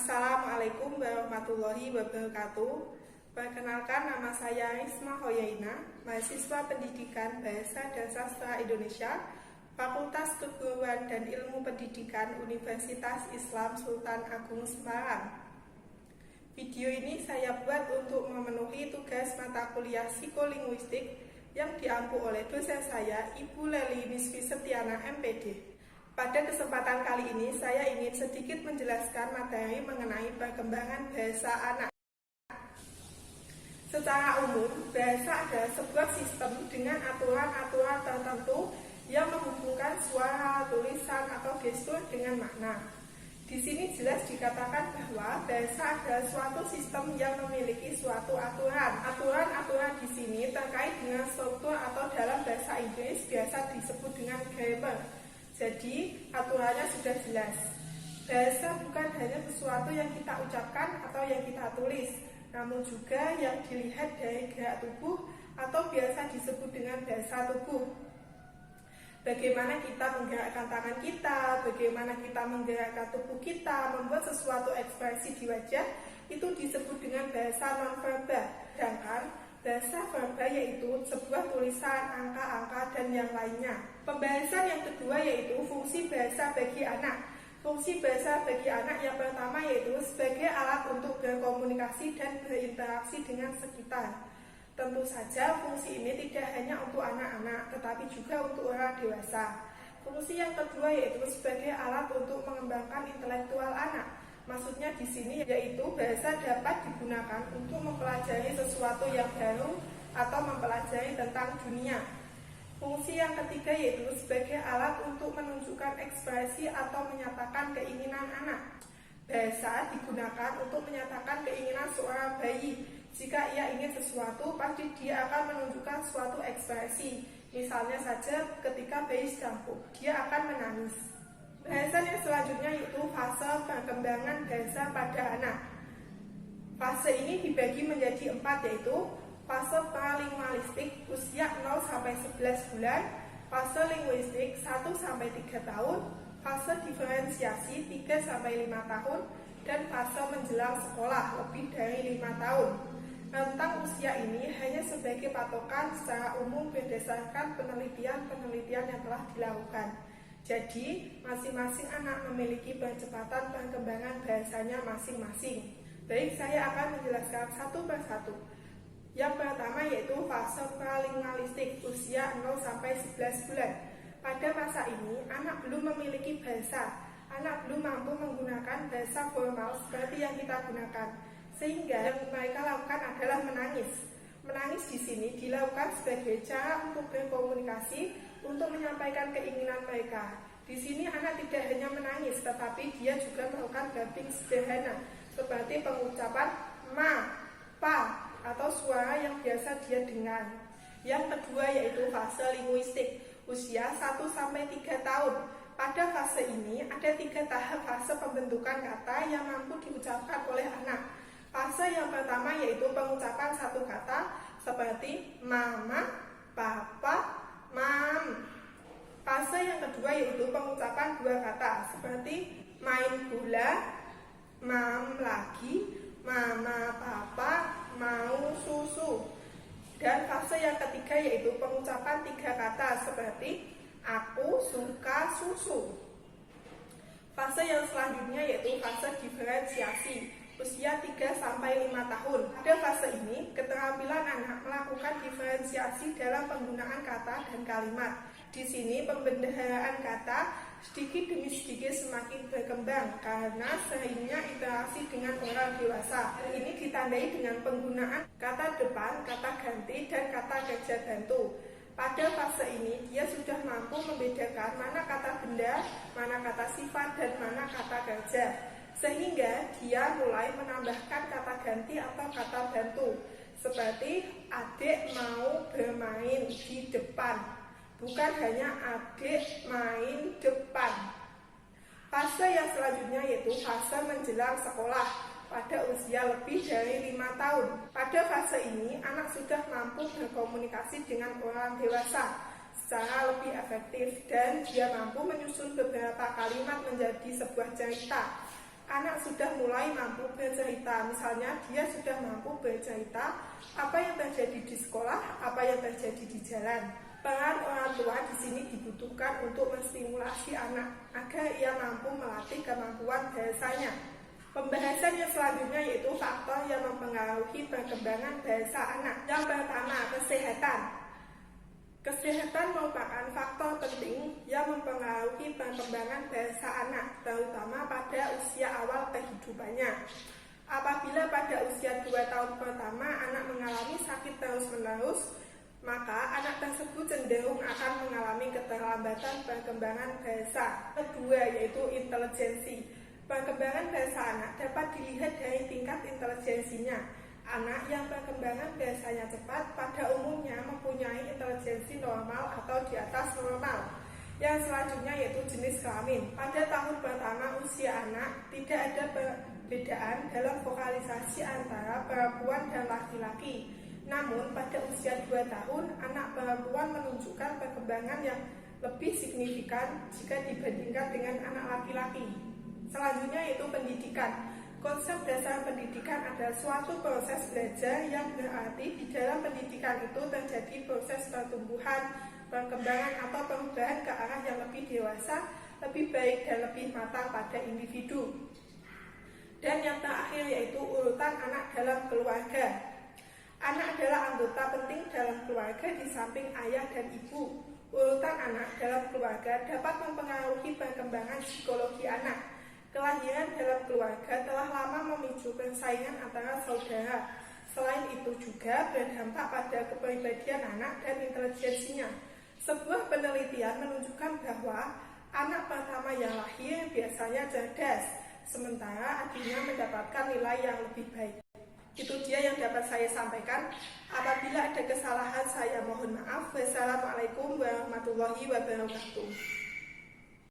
Assalamualaikum warahmatullahi wabarakatuh. Perkenalkan, nama saya Isma Hoyaina, mahasiswa Pendidikan Bahasa dan Sastra Indonesia, Fakultas Keguruan dan Ilmu Pendidikan Universitas Islam Sultan Agung Semarang. Video ini saya buat untuk memenuhi tugas mata kuliah psikolinguistik yang diampu oleh dosen saya, Ibu Leli Nisfi Setiana, MPD. Pada kesempatan kali ini, saya ingin sedikit menjelaskan materi mengenai perkembangan bahasa anak. Secara umum, bahasa adalah sebuah sistem dengan aturan-aturan tertentu yang menghubungkan suara, tulisan, atau gestur dengan makna. Di sini jelas dikatakan bahwa bahasa adalah suatu sistem yang memiliki suatu aturan. Aturan-aturan di sini terkait dengan struktur atau dalam bahasa Inggris biasa disebut dengan grammar. Jadi, aturannya sudah jelas. Bahasa bukan hanya sesuatu yang kita ucapkan atau yang kita tulis, namun juga yang dilihat dari gerak tubuh atau biasa disebut dengan bahasa tubuh. Bagaimana kita menggerakkan tangan kita, bagaimana kita menggerakkan tubuh kita, membuat sesuatu ekspresi di wajah, itu disebut dengan bahasa nonverbal. Sedangkan bahasa verbal yaitu sebuah tulisan, angka-angka, dan yang lainnya. Pembahasan yang kedua yaitu fungsi bahasa bagi anak. Fungsi bahasa bagi anak yang pertama yaitu sebagai alat untuk berkomunikasi dan berinteraksi dengan sekitar. Tentu saja fungsi ini tidak hanya untuk anak-anak, tetapi juga untuk orang dewasa. Fungsi yang kedua yaitu sebagai alat untuk mengembangkan intelektual anak. Maksudnya di sini yaitu bahasa dapat digunakan untuk mempelajari sesuatu yang baru atau mempelajari tentang dunia. Fungsi yang ketiga yaitu sebagai alat untuk menunjukkan ekspresi atau menyatakan keinginan anak. Bahasa digunakan untuk menyatakan keinginan seorang bayi. Jika ia ingin sesuatu, pasti dia akan menunjukkan suatu ekspresi. Misalnya saja ketika bayi sedang dia akan menangis. Bahasan yang selanjutnya yaitu fase perkembangan bahasa pada anak. Fase ini dibagi menjadi 4 yaitu fase pralingualistik usia 0-11 bulan, fase linguistik 1-3 tahun, fase diferensiasi 3-5 tahun, dan fase menjelang sekolah lebih dari 5 tahun. Rentang usia ini hanya sebagai patokan secara umum berdasarkan penelitian-penelitian yang telah dilakukan. Jadi, masing-masing anak memiliki percepatan perkembangan bahasanya masing-masing. Baik, saya akan menjelaskan satu persatu. Yang pertama yaitu fase pralingualistik usia 0-11 bulan. Pada masa ini, anak belum memiliki bahasa. Anak belum mampu menggunakan bahasa formal seperti yang kita gunakan. Sehingga yang mereka lakukan adalah menangis. Menangis di sini dilakukan sebagai cara untuk berkomunikasi, untuk menyampaikan keinginan mereka. Di sini anak tidak hanya menangis, tetapi dia juga melakukan dubbing sederhana, seperti pengucapan ma, pa, atau suara yang biasa dia dengar. Yang kedua yaitu fase linguistik, usia 1-3 tahun. Pada fase ini ada 3 tahap fase pembentukan kata yang mampu diucapkan oleh anak. Fase yang pertama yaitu pengucapan satu kata seperti mama, papa, mam. Fase yang kedua yaitu pengucapan 2 kata seperti main bola, mam lagi, mama, papa, mau susu. Dan fase yang ketiga yaitu pengucapan 3 kata seperti aku suka susu. Fase yang selanjutnya yaitu fase diferensiasi usia 3-5 tahun. Pada fase ini, keterampilan anak melakukan diferensiasi dalam penggunaan kata dan kalimat. Di sini, pembendaharaan kata sedikit demi sedikit semakin berkembang karena seringnya interaksi dengan orang dewasa. Hal ini ditandai dengan penggunaan kata depan, kata ganti, dan kata kerja bantu. Pada fase ini, dia sudah mampu membedakan mana kata benda, mana kata sifat, dan mana kata kerja. Sehingga dia mulai menambahkan kata ganti atau kata bantu seperti adik mau bermain di depan, bukan hanya adik main depan. Fase yang selanjutnya yaitu fase menjelang sekolah pada usia lebih dari 5 tahun. Pada fase ini anak sudah mampu berkomunikasi dengan orang dewasa secara lebih efektif dan dia mampu menyusun beberapa kalimat menjadi sebuah cerita. anak sudah mulai mampu bercerita. Misalnya dia sudah mampu bercerita apa yang terjadi di sekolah, apa yang terjadi di jalan. Peran orang tua di sini dibutuhkan untuk menstimulasi anak agar ia mampu melatih kemampuan bahasanya. Pembahasan yang selanjutnya yaitu faktor yang mempengaruhi perkembangan bahasa anak. Yang pertama, kesehatan. Kesehatan merupakan faktor penting yang mempengaruhi perkembangan bahasa anak, terutama pada usia awal kehidupannya. Apabila pada usia 2 tahun pertama anak mengalami sakit terus-menerus, maka anak tersebut cenderung akan mengalami keterlambatan perkembangan bahasa. Kedua, yaitu intelijensi. Perkembangan bahasa anak dapat dilihat dari tingkat intelijensinya. Anak yang perkembangan bahasanya cepat pada umumnya mempunyai intelijensi normal atau di atas normal. Yang selanjutnya yaitu jenis kelamin. Pada tahun pertama usia anak tidak ada perbedaan dalam vokalisasi antara perempuan dan laki-laki. Namun pada usia 2 tahun anak perempuan menunjukkan perkembangan yang lebih signifikan jika dibandingkan dengan anak laki-laki. Selanjutnya yaitu pendidikan. Konsep dasar pendidikan adalah suatu proses belajar yang berarti di dalam pendidikan itu terjadi proses pertumbuhan, perkembangan atau perubahan ke arah yang lebih dewasa, lebih baik dan lebih matang pada individu. Dan yang terakhir yaitu urutan anak dalam keluarga. Anak adalah anggota penting dalam keluarga di samping ayah dan ibu. Urutan anak dalam keluarga dapat mempengaruhi perkembangan psikologi anak. Kelahiran dalam keluarga telah lama memicu persaingan antara saudara. Selain itu juga berdampak pada kepribadian anak dan intelijensinya. Sebuah penelitian menunjukkan bahwa anak pertama yang lahir biasanya cerdas, sementara adiknya mendapatkan nilai yang lebih baik. Itu dia yang dapat saya sampaikan. Apabila ada kesalahan saya mohon maaf. Wassalamualaikum warahmatullahi wabarakatuh.